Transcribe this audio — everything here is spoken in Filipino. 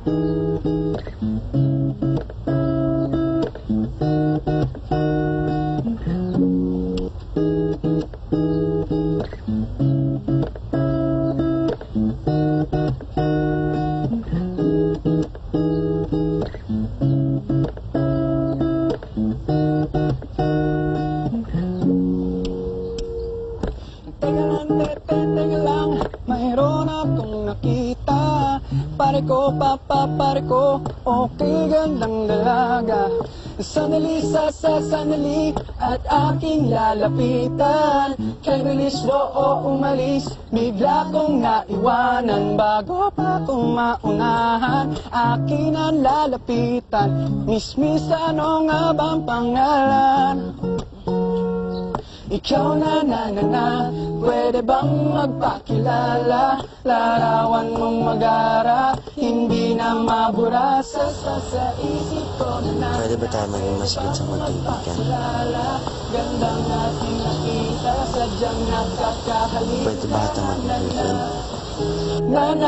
Teka lang, mayroon akong nakita. Pare ko, okay, gandang dalaga. Sandali, sandali, at aking lalapitan. Kay bilis umalis, bigla kong naiwanan. Bago pa kong maunahan, akin ang lalapitan. Miss, ano nga bang pangalan? Ikaw na, pwede bang magpakilala? Larawan mong magara, hindi na mabura sa isip ko na. Pwede ba tayo maging masigit sa magkaibigan? Gandang ating nakita, sadyang nakakahalita. Pwede ba ito maging girlfriend? Na